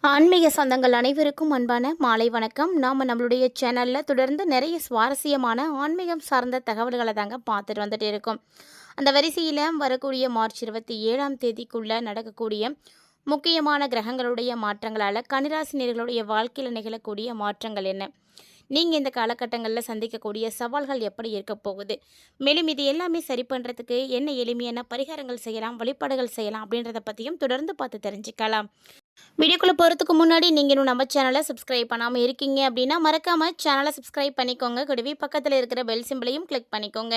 ஆன்மீக சொந்தங்கள் அனைவருக்கும் அன்பான மாலை வணக்கம். நம்மளுடைய சேனலில் தொடர்ந்து நிறைய சுவாரஸ்யமான ஆன்மீகம் சார்ந்த தகவல்களை தாங்க பார்த்துட்டு வந்துட்டு இருக்கோம். அந்த வரிசையில் வரக்கூடிய மார்ச் 27ஆம் தேதிக்குள்ளே நடக்கக்கூடிய முக்கியமான கிரகங்களுடைய மாற்றங்களால் கன்னிராசினியர்களுடைய வாழ்க்கையில் நிகழக்கூடிய மாற்றங்கள் என்ன, நீங்கள் இந்த காலகட்டங்களில் சந்திக்கக்கூடிய சவால்கள் எப்படி இருக்க போகுது, மேலும் இது எல்லாமே சரி பண்ணுறதுக்கு என்ன எளிமையான பரிகாரங்கள் செய்யலாம், வழிபாடுகள் செய்யலாம் அப்படின்றத பற்றியும் தொடர்ந்து பார்த்து தெரிஞ்சுக்கலாம். வீடியோக்குள்ளே போகிறதுக்கு முன்னாடி நீங்கள் இன்னும் நம்ம சேனலை சப்ஸ்கிரைப் பண்ணாமல் இருக்கீங்க அப்படின்னா மறக்காமல் சேனலை சப்ஸ்கிரைப் பண்ணிக்கோங்க. கூடவே பக்கத்தில் இருக்கிற பெல் சிம்பிளையும் கிளிக் பண்ணிக்கோங்க.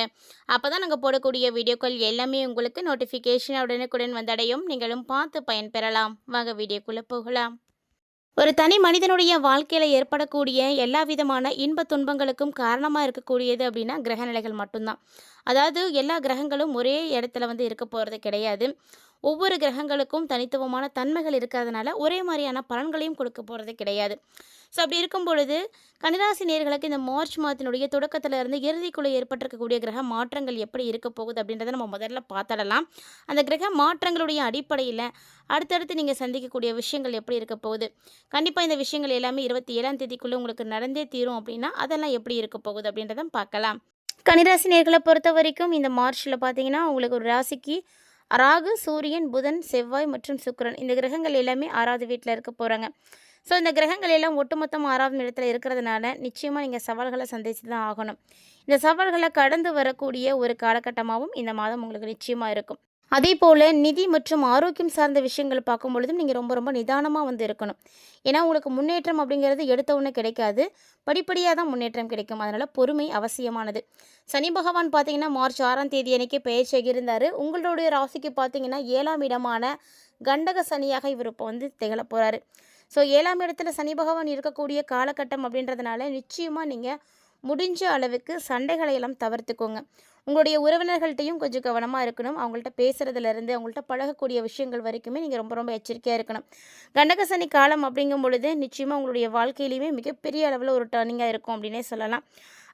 அப்போ தான் நாங்கள் போடக்கூடிய வீடியோக்கள் எல்லாமே உங்களுக்கு நோட்டிஃபிகேஷன் உடனுக்குடன் வந்தடையும். நீங்களும் பார்த்து பயன்பெறலாம். வாங்க வீடியோக்குள்ளே போகலாம். ஒரு தனி மனிதனுடைய வாழ்க்கையில் ஏற்படக்கூடிய எல்லா விதமான இன்ப துன்பங்களுக்கும் காரணமாக இருக்கக்கூடியது அப்படின்னா கிரகநிலைகள் மட்டும்தான். அதாவது எல்லா கிரகங்களும் ஒரே இடத்துல இருக்க போகிறது கிடையாது. ஒவ்வொரு கிரகங்களுக்கும் தனித்துவமான தன்மைகள் இருக்கிறதுனால ஒரே மாதிரியான பலன்களையும் கொடுக்க போகிறது கிடையாது. ஸோ அப்படி இருக்கும் பொழுது கன்னிராசி நேயர்களுக்கு இந்த மார்ச் மாதத்தினுடைய தொடக்கத்திலிருந்து இறுதிக்குள்ளே ஏற்பட்டிருக்கக்கூடிய கிரக மாற்றங்கள் எப்படி இருக்க போகுது அப்படின்றத நம்ம முதல்ல பார்த்துடலாம். அந்த கிரக மாற்றங்களுடைய அடிப்படையில் அடுத்தடுத்து நீங்கள் சந்திக்கக்கூடிய விஷயங்கள் எப்படி இருக்க போகுது, கண்டிப்பாக இந்த விஷயங்கள் எல்லாமே 27ஆம் தேதிக்குள்ளே உங்களுக்கு நடந்தே தீரும் அப்படின்னா அதெல்லாம் எப்படி இருக்க போகுது அப்படின்றத பார்க்கலாம். கன்னிராசி நேயர்களை பொறுத்த வரைக்கும் இந்த மார்ச்சில் பார்த்தீங்கன்னா உங்களுக்கு ஒரு ராசிக்கு ராகு, சூரியன், புதன், செவ்வாய் மற்றும் சுக்கிரன் இந்த கிரகங்கள் எல்லாமே 6வது வீட்டில் இருக்க போகிறாங்க. ஸோ இந்த கிரகங்கள் எல்லாம் ஒட்டுமொத்தமாக 6வது இடத்துல இருக்கிறதுனால நிச்சயமாக நீங்கள் சவால்களை சந்தித்து தான் ஆகணும். இந்த சவால்களை கடந்து வரக்கூடிய ஒரு காலகட்டமாகவும் இந்த மாதம் உங்களுக்கு நிச்சயமாக இருக்கும். அதே போல் நிதி மற்றும் ஆரோக்கியம் சார்ந்த விஷயங்கள் பார்க்கும் பொழுதும் நீங்கள் ரொம்ப ரொம்ப நிதானமாக இருக்கணும். ஏன்னா உங்களுக்கு முன்னேற்றம் அப்படிங்கிறது எடுத்த உடனே கிடைக்காது, படிப்படியாக தான் முன்னேற்றம் கிடைக்கும். அதனால் பொறுமை அவசியமானது. சனி பகவான் பார்த்தீங்கன்னா மார்ச் 6ஆம் தேதி அன்றைக்கி பெயர்ச்சியாக இருந்தார். உங்களுடைய ராசிக்கு பார்த்தீங்கன்னா 7ஆம் இடமான கண்டக சனியாக இவர் இப்போ திகழ போகிறாரு. ஸோ 7ஆம் இடத்துல சனி பகவான் இருக்கக்கூடிய காலகட்டம் அப்படின்றதுனால நிச்சயமாக நீங்கள் முடிஞ்ச அளவுக்கு சண்டைகளை எல்லாம் தவிர்த்துக்கோங்க. உங்களுடைய உறவினர்கள்ட்டையும் கொஞ்சம் கவனமாக இருக்கணும். அவங்கள்ட்ட பேசுகிறதுலேருந்து அவங்கள்ட்ட பழகக்கூடிய விஷயங்கள் வரைக்குமே நீங்கள் ரொம்ப ரொம்ப எச்சரிக்கையாக இருக்கணும். கண்டகசனி காலம் அப்படிங்கும் பொழுது நிச்சயமாக உங்களுடைய வாழ்க்கையிலையுமே மிகப்பெரிய அளவில் ஒரு டர்னிங்காக இருக்கும் அப்படின்னே சொல்லலாம்.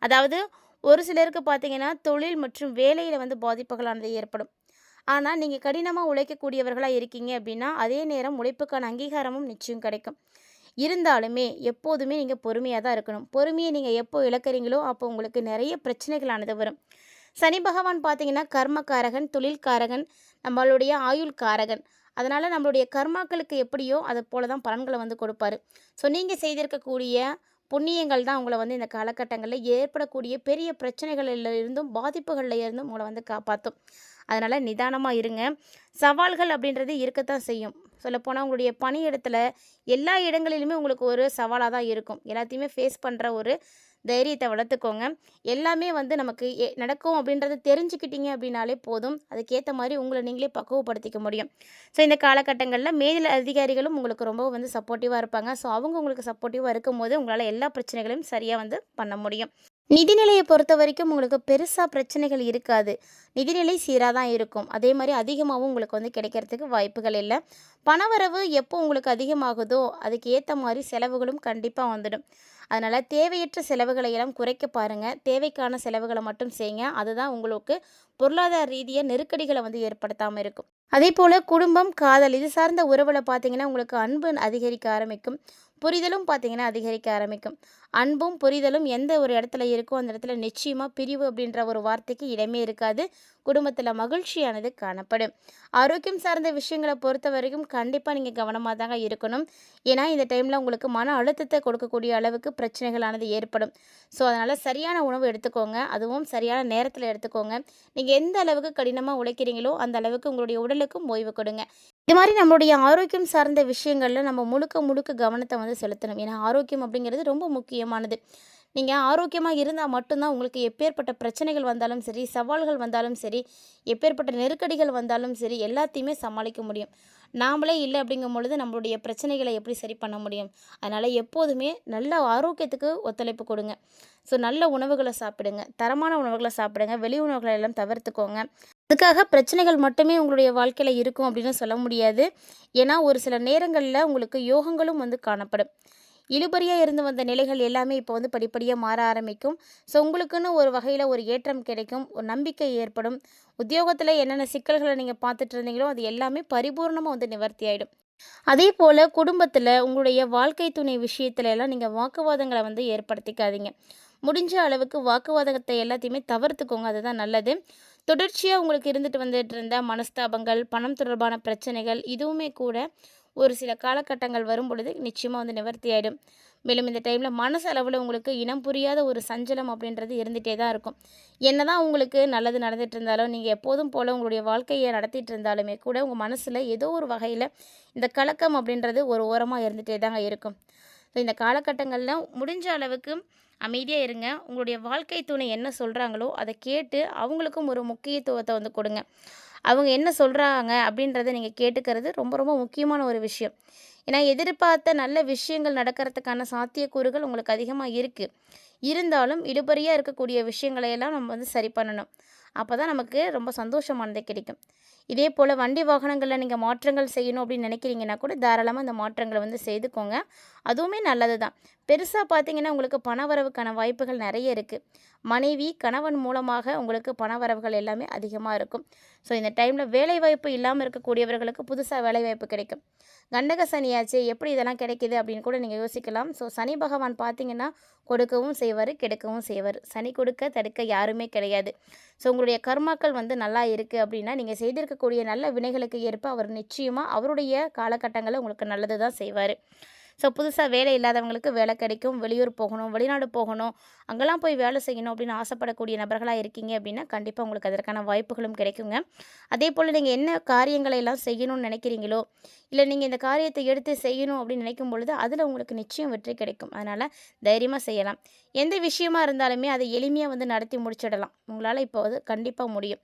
அதாவது ஒரு சிலருக்கு பார்த்தீங்கன்னா தொழில் மற்றும் வேலையில் பாதிப்புகளானது ஏற்படும். ஆனால் நீங்கள் கடினமாக உழைக்கக்கூடியவர்களாக இருக்கீங்க அப்படின்னா அதே நேரம் உழைப்புக்கான அங்கீகாரமும் நிச்சயம் கிடைக்கும். இருந்தாலுமே எப்போதுமே நீங்கள் பொறுமையாக தான் இருக்கணும். பொறுமையை நீங்கள் எப்போ இழக்கிறீங்களோ அப்போ உங்களுக்கு நிறைய பிரச்சனைகளானது வரும். சனி பகவான் பார்த்தீங்கன்னா கர்மக்காரகன், தொழில்காரகன், நம்மளுடைய ஆயுள் காரகன். அதனால் நம்மளுடைய கர்மாக்களுக்கு எப்படியோ அதை போல தான் பலன்களை கொடுப்பாரு. ஸோ நீங்கள் செய்திருக்கக்கூடிய புண்ணியங்கள் தான் உங்களை இந்த காலகட்டங்களில் ஏற்படக்கூடிய பெரிய பிரச்சனைகளில் இருந்தும் பாதிப்புகளில் இருந்தும் உங்களை காப்பாற்றும். அதனால் நிதானமாக இருங்க. சவால்கள் அப்படின்றது இருக்கத்தான் செய்யும். சொல்லப்போனால் உங்களுடைய பணியிடத்தில் எல்லா இடங்களிலுமே உங்களுக்கு ஒரு சவாலாக தான் இருக்கும். எல்லாத்தையுமே ஃபேஸ் பண்ணுற ஒரு தைரியத்தை வளர்த்துக்கோங்க. எல்லாமே நமக்கு நடக்கும் அப்படின்றத தெரிஞ்சுக்கிட்டீங்க அப்படின்னாலே போதும். அதுக்கேற்ற மாதிரி உங்களை நீங்களே பக்குவப்படுத்திக்க முடியும். ஸோ இந்த காலகட்டங்களில் மேல் அதிகாரிகளும் உங்களுக்கு ரொம்ப சப்போர்ட்டிவாக இருப்பாங்க. ஸோ அவங்க உங்களுக்கு சப்போர்ட்டிவாக இருக்கும்போது உங்களால் எல்லா பிரச்சனைகளையும் சரியாக பண்ண முடியும். நிதிநிலையை பொறுத்த வரைக்கும் உங்களுக்கு பெருசாக பிரச்சனைகள் இருக்காது. நிதிநிலை சீராக தான் இருக்கும். அதே மாதிரி அதிகமாகவும் உங்களுக்கு கிடைக்கிறதுக்கு வாய்ப்புகள் இல்லை. பணவரவு எப்போ உங்களுக்கு அதிகமாகுதோ அதுக்கு ஏற்ற மாதிரி செலவுகளும் கண்டிப்பாக வந்துடும். அதனால் தேவையற்ற செலவுகளை எல்லாம் குறைக்க பாருங்கள். தேவைக்கான செலவுகளை மட்டும் செய்யுங்க. அதுதான் உங்களுக்கு பொருளாதார ரீதியாக நெருக்கடிகளை ஏற்படுத்தாமல் இருக்கும். அதே போல் குடும்பம், காதல் இது சார்ந்த உறவில் பார்த்தீங்கன்னா உங்களுக்கு அன்பு அதிகரிக்க ஆரம்பிக்கும். புரிதலும் பார்த்தீங்கன்னா அதிகரிக்க ஆரம்பிக்கும். அன்பும் புரிதலும் எந்த ஒரு இடத்துல இருக்கோ அந்த இடத்துல நிச்சயமாக பிரிவு அப்படின்ற ஒரு வார்த்தைக்கு இடமே இருக்காது. குடும்பத்தில் மகிழ்ச்சியானது காணப்படும். ஆரோக்கியம் சார்ந்த விஷயங்களை பொறுத்த வரைக்கும் கண்டிப்பாக நீங்கள் கவனமாக தாங்க இருக்கணும். ஏன்னா இந்த டைமில் உங்களுக்கு மன அழுத்தத்தை கொடுக்கக்கூடிய அளவுக்கு பிரச்சனைகளானது ஏற்படும். ஸோ அதனால் சரியான உணவு எடுத்துக்கோங்க. அதுவும் சரியான நேரத்தில் எடுத்துக்கோங்க. நீங்கள் எந்த அளவுக்கு கடினமாக உழைக்கிறீங்களோ அந்த அளவுக்கு உங்களுடைய உடலுக்கும் ஓய்வு கொடுங்க. இது மாதிரி நம்மளுடைய ஆரோக்கியம் சார்ந்த விஷயங்களில் நம்ம முழுக்க முழுக்க கவனத்தை செலுத்தணும். ஏன்னா ஆரோக்கியம் அப்படிங்கிறது ரொம்ப முக்கியமானது. நீங்கள் ஆரோக்கியமாக இருந்தால் மட்டும்தான் உங்களுக்கு எப்பேற்பட்ட பிரச்சனைகள் வந்தாலும் சரி, சவால்கள் வந்தாலும் சரி, எப்பேற்பட்ட நெருக்கடிகள் வந்தாலும் சரி எல்லாத்தையுமே சமாளிக்க முடியும். நாமளே இல்லை அப்படிங்கும் பொழுது நம்மளுடைய பிரச்சனைகளை எப்படி சரி பண்ண முடியும்? அதனால் எப்போதுமே நல்ல ஆரோக்கியத்துக்கு ஒத்துழைப்பு கொடுங்க. ஸோ நல்ல உணவுகளை சாப்பிடுங்க, தரமான உணவுகளை சாப்பிடுங்க, வெளி உணவுகளை எல்லாம் தவிர்த்துக்கோங்க. அதுக்காக பிரச்சனைகள் மட்டுமே உங்களுடைய வாழ்க்கையில் இருக்கும் அப்படின்னு சொல்ல முடியாது. ஏன்னா ஒரு சில நேரங்களில் உங்களுக்கு யோகங்களும் காணப்படும். இழுபறியாக இருந்து வந்த நிலைகள் எல்லாமே இப்போ படிப்படியாக மாற ஆரம்பிக்கும். ஸோ உங்களுக்குன்னு ஒரு வகையில் ஒரு ஏற்றம் கிடைக்கும், ஒரு நம்பிக்கை ஏற்படும். உத்தியோகத்தில் என்னென்ன சிக்கல்களை நீங்கள் பார்த்துட்டு இருந்தீங்களோ அது எல்லாமே பரிபூர்ணமாக நிவர்த்தி ஆகிடும். அதே போல் குடும்பத்தில் உங்களுடைய வாழ்க்கை துணை விஷயத்துல எல்லாம் நீங்கள் வாக்குவாதங்களை வந்து ஏற்படுத்திக்காதீங்க. முடிஞ்ச அளவுக்கு வாக்குவாதத்தை எல்லாத்தையுமே தவிர்த்துக்கோங்க. அதுதான் நல்லது. தொடர்ச்சியாக உங்களுக்கு இருந்துட்டு வந்துட்டு இருந்த மனஸ்தாபங்கள், பணம் தொடர்பான பிரச்சனைகள் இதுவுமே கூட ஒரு சில காலகட்டங்கள் வரும் பொழுது நிச்சயமாக வந்து நிவர்த்தி ஆகிடும். மேலும் இந்த டைமில் மனசளவில் உங்களுக்கு இனம் புரியாத ஒரு சஞ்சலம் அப்படின்றது இருந்துகிட்டே தான் இருக்கும். என்னதான் உங்களுக்கு நல்லது நடந்துட்டு இருந்தாலும், நீங்கள் எப்போதும் போல் உங்களுடைய வாழ்க்கையை நடத்திட்டு இருந்தாலுமே கூட உங்கள் மனசில் ஏதோ ஒரு வகையில் இந்த கலக்கம் அப்படின்றது ஒரு ஓரமாக இருந்துகிட்டே தாங்க இருக்கும். ஸோ இந்த காலகட்டங்களில் முடிஞ்ச அளவுக்கு அமைதியாக இருங்க. உங்களுடைய வாழ்க்கை துணை என்ன சொல்கிறாங்களோ அதை கேட்டு அவங்களுக்கும் ஒரு முக்கியத்துவத்தை வந்து கொடுங்க. அவங்க என்ன சொல்கிறாங்க அப்படின்றத நீங்கள் கேட்டுக்கிறது ரொம்ப ரொம்ப முக்கியமான ஒரு விஷயம். ஏன்னா எதிர்பார்த்த நல்ல விஷயங்கள் நடக்கிறதுக்கான சாத்தியக்கூறுகள் உங்களுக்கு அதிகமாக இருக்குது. இருந்தாலும் இழுபறியாக இருக்கக்கூடிய விஷயங்களையெல்லாம் நம்ம வந்து சரி பண்ணணும். அப்போ தான் நமக்கு ரொம்ப சந்தோஷமானது கிடைக்கும். இதே போல் வண்டி வாகனங்களில் நீங்கள் மாற்றங்கள் செய்யணும் அப்படின்னு நினைக்கிறீங்கன்னா கூட தாராளமாக அந்த மாற்றங்களை வந்து செய்துக்கோங்க. அதுவுமே நல்லது தான். பெருசாக பார்த்தீங்கன்னா உங்களுக்கு பணவரவுக்கான வாய்ப்புகள் நிறைய இருக்குது. மனைவி, கணவன் மூலமாக உங்களுக்கு பணவரவுகள் எல்லாமே அதிகமாக இருக்கும். ஸோ இந்த டைமில் வேலைவாய்ப்பு இல்லாமல் இருக்கக்கூடியவர்களுக்கு புதுசாக வேலைவாய்ப்பு கிடைக்கும். கண்டக சனியாச்சே எப்படி இதெல்லாம் கிடைக்கிது அப்படின்னு கூட நீங்கள் யோசிக்கலாம். ஸோ சனி பகவான் பார்த்தீங்கன்னா கொடுக்கவும் செய்வார், கெடுக்கவும் செய்வார். சனி கொடுக்க தடுக்க யாருமே கிடையாது. ஸோ உங்களுடைய கர்மாக்கள் வந்து நல்லா இருக்குது அப்படின்னா நீங்கள் செய்திருக்கக்கூடிய நல்ல வினைகளுக்கு ஏற்ப அவர் நிச்சயமாக அவருடைய காலகட்டங்களில் உங்களுக்கு நல்லது தான் செய்வார். ஸோ புதுசாக வேலை இல்லாதவங்களுக்கு வேலை கிடைக்கும். வெளியூர் போகணும், வெளிநாடு போகணும், அங்கெல்லாம் போய் வேலை செய்யணும் அப்படின்னு ஆசைப்படக்கூடிய நபர்களாக இருக்கீங்க அப்படின்னா கண்டிப்பாக உங்களுக்கு அதற்கான வாய்ப்புகளும் கிடைக்குங்க. அதே போல் நீங்கள் என்ன காரியங்களை எல்லாம் செய்யணும்னு நினைக்கிறீங்களோ, இல்லை நீங்கள் இந்த காரியத்தை எடுத்து செய்யணும் அப்படின்னு நினைக்கும் பொழுது அதில் உங்களுக்கு நிச்சயம் வெற்றி கிடைக்கும். அதனால் தைரியமாக செய்யலாம். எந்த விஷயமா இருந்தாலுமே அதை எளிமையாக வந்து நடத்தி முடிச்சிடலாம். உங்களால் இப்போ அது கண்டிப்பாக முடியும்.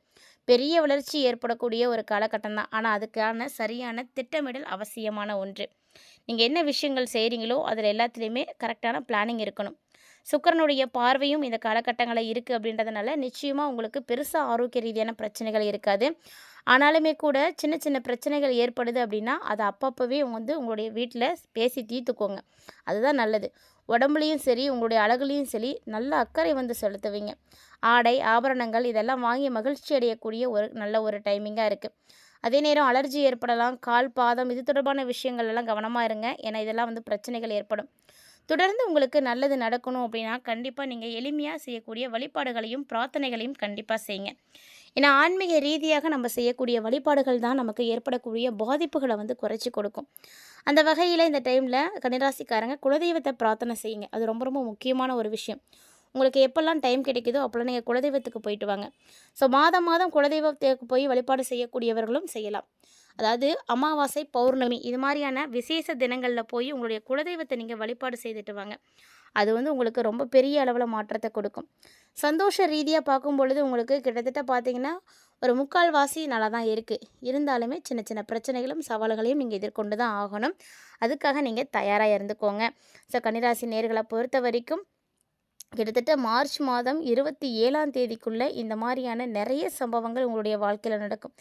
பெரிய வளர்ச்சி ஏற்படக்கூடிய ஒரு காலகட்டம் தான். ஆனால் அதுக்கான சரியான திட்டமிடல் அவசியமான ஒன்று. நீங்கள் என்ன விஷயங்கள் செய்கிறீங்களோ அதில் எல்லாத்துலேயுமே கரெக்டான பிளானிங் இருக்கணும். சுக்கிரனுடைய பார்வையும் இந்த காலகட்டங்களில் இருக்குது அப்படின்றதுனால நிச்சயமாக உங்களுக்கு பெருசாக ஆரோக்கிய ரீதியான பிரச்சனைகள் இருக்காது. ஆனாலுமே கூட சின்ன சின்ன பிரச்சனைகள் ஏற்படுது அப்படின்னா அதை அப்பப்போவே வந்து உங்களுடைய வீட்டில் பேசி தீர்த்துக்கோங்க. அதுதான் நல்லது. உடம்புலையும் சரி உங்களுடைய அழகுலையும் சரி நல்ல அக்கறை வந்து செலுத்துவீங்க. ஆடை, ஆபரணங்கள் இதெல்லாம் வாங்கி மகிழ்ச்சி அடையக்கூடிய ஒரு நல்ல ஒரு டைமிங்காக இருக்குது. அதே நேரம் அலர்ஜி ஏற்படலாம். கால், பாதம் இது தொடர்பான விஷயங்கள் எல்லாம் கவனமாக இருங்க. ஏன்னா இதெல்லாம் வந்து பிரச்சனைகள் ஏற்படும். தொடர்ந்து உங்களுக்கு நல்லது நடக்கணும் அப்படின்னா கண்டிப்பாக நீங்கள் எளிமையாக செய்யக்கூடிய வழிபாடுகளையும் பிரார்த்தனைகளையும் கண்டிப்பாக செய்யுங்க. ஏன்னா ஆன்மீக ரீதியாக நம்ம செய்யக்கூடிய வழிபாடுகள் தான் நமக்கு ஏற்படக்கூடிய பாதிப்புகளை வந்து குறைச்சி கொடுக்கும். அந்த வகையில் இந்த டைமில் கன்னிராசிக்காரங்க குலதெய்வத்தை பிரார்த்தனை செய்யுங்க. அது ரொம்ப ரொம்ப முக்கியமான ஒரு விஷயம். உங்களுக்கு எப்போல்லாம் டைம் கிடைக்குதோ அப்போல்லாம் நீங்கள் குலதெய்வத்துக்கு போயிட்டு வாங்க. ஸோ மாதம் மாதம் குலதெய்வத்துக்கு போய் வழிபாடு செய்யக்கூடியவர்களும் செய்யலாம். அதாவது அமாவாசை, பௌர்ணமி இது மாதிரியான விசேஷ தினங்களில் போய் உங்களுடைய குலதெய்வத்தை நீங்கள் வழிபாடு செய்துட்டு வாங்க. அது வந்து உங்களுக்கு ரொம்ப பெரிய அளவில் மாற்றத்தை கொடுக்கும். சந்தோஷ ரீதியாக பார்க்கும் பொழுது உங்களுக்கு கிட்டத்தட்ட பார்த்தீங்கன்னா ஒரு 3/4 நல்லா தான் இருக்குது. இருந்தாலுமே சின்ன சின்ன பிரச்சனைகளும் சவால்களையும் நீங்கள் எதிர்கொண்டு தான் ஆகணும். அதுக்காக நீங்கள் தயாராக இருந்துக்கோங்க. ஸோ கன்னிராசி நேர்களை பொறுத்த வரைக்கும் கிட்டத்தட்ட மார்ச் மாதம் 27ஆம் தேதிக்குள்ளே இந்த மாதிரியான நிறைய சம்பவங்கள் உங்களுடைய வாழ்க்கையில் நடக்கும்.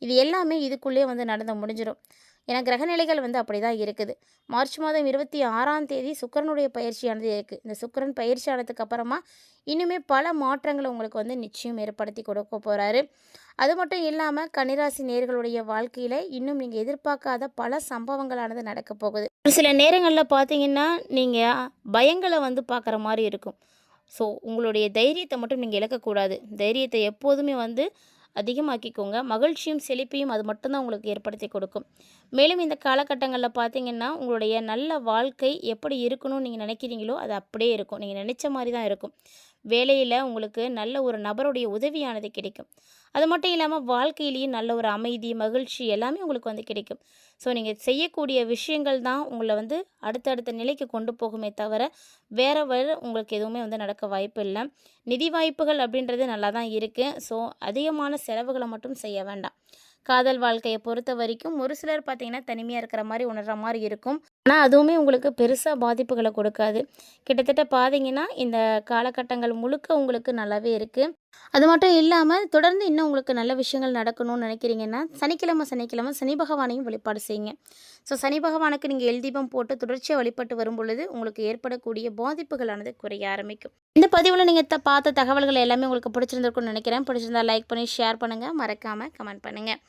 இது எல்லாமே இதுக்குள்ளே வந்து நடந்து முடிஞ்சிடும். ஏன்னா கிரகநிலைகள் வந்து அப்படி தான் இருக்குது. மார்ச் மாதம் 26ஆம் தேதி சுக்கிரனுடைய பயிற்சியானது இருக்குது. இந்த சுக்கிரன் பயிற்சி ஆனதுக்கு அப்புறமா இன்னுமே பல மாற்றங்களை உங்களுக்கு வந்து நிச்சயம் ஏற்படுத்தி கொடுக்க போகிறாரு. அது மட்டும் இல்லாமல் கன்னிராசி நேயர்களுடைய வாழ்க்கையில் இன்னும் நீங்கள் எதிர்பார்க்காத பல சம்பவங்களானது நடக்க போகுது. ஒரு சில நேரங்களில் பார்த்தீங்கன்னா நீங்கள் பயங்களை வந்து பார்க்குற மாதிரி இருக்கும். ஸோ உங்களுடைய தைரியத்தை மட்டும் நீங்கள் இழக்கக்கூடாது. தைரியத்தை எப்போதுமே வந்து அதிகமாக்கிக்கோங்க. மகிழ்ச்சியும் செழிப்பையும் அது மட்டும்தான் உங்களுக்கு ஏற்படுத்தி கொடுக்கும். மேலும் இந்த காலகட்டங்களில் பார்த்தீங்கன்னா உங்களுடைய நல்ல வாழ்க்கை எப்படி இருக்கணும்னு நீங்கள் நினைக்கிறீங்களோ அது அப்படியே இருக்கும். நீங்கள் நினச்ச மாதிரி தான் இருக்கும். வேலையில் உங்களுக்கு நல்ல ஒரு நபருடைய உதவியானது கிடைக்கும். அது மட்டும் இல்லாமல் வாழ்க்கையிலேயும் நல்ல ஒரு அமைதி, மகிழ்ச்சி எல்லாமே உங்களுக்கு வந்து கிடைக்கும். ஸோ நீங்கள் செய்யக்கூடிய விஷயங்கள் தான் உங்களை வந்து அடுத்தடுத்த நிலைக்கு கொண்டு போகுமே தவிர வேறு உங்களுக்கு எதுவுமே வந்து நடக்க வாய்ப்பு இல்லை. நிதி வாய்ப்புகள் அப்படின்றது நல்லா தான் இருக்குது. ஸோ அதிகமான செலவுகளை மட்டும் செய்ய வேண்டாம். காதல் வாழ்க்கையை பொறுத்த வரைக்கும் ஒரு சிலர் பார்த்திங்கன்னா தனிமையாக இருக்கிற மாதிரி உணர்கிற மாதிரி இருக்கும். ஆனால் அதுவுமே உங்களுக்கு பெருசாக பாதிப்புகளை கொடுக்காது. கிட்டத்தட்ட பார்த்தீங்கன்னா இந்த காலகட்டங்கள் முழுக்க உங்களுக்கு நல்லாவே இருக்குது. அது மட்டும் இல்லாமல் தொடர்ந்து இன்னும் உங்களுக்கு நல்ல விஷயங்கள் நடக்கணும்னு நினைக்கிறீங்கன்னா சனிக்கிழமை சனி பகவானையும் வழிபாடு செய்யுங்க. ஸோ சனி பகவானுக்கு நீங்கள் எல்தீபம் போட்டு தொடர்ச்சியாக வழிபட்டு வரும் பொழுது உங்களுக்கு ஏற்படக்கூடிய பாதிப்புகளானது குறைய ஆரம்பிக்கும். இந்த பதிவில் நீங்கள் பார்த்த தகவல்கள் எல்லாமே உங்களுக்கு பிடிச்சிருந்திருக்கும்னு நினைக்கிறேன். பிடிச்சிருந்தா லைக் பண்ணி ஷேர் பண்ணுங்கள். மறக்காமல் கமெண்ட் பண்ணுங்கள்.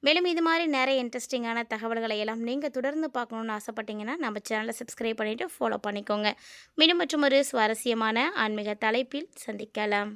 மேலும் இது மாதிரி நிறைய இன்ட்ரெஸ்டிங்கான தகவல்களை எல்லாம் நீங்கள் தொடர்ந்து பார்க்கணுன்னு ஆசைப்பட்டீங்கன்னா நம்ம சேனலை சப்ஸ்கிரைப் பண்ணிவிட்டு ஃபாலோ பண்ணிக்கோங்க. மீண்டும் மற்றும் ஒரு சுவாரஸ்யமான ஆன்மீக தலைப்பில் சந்திக்கலாம்.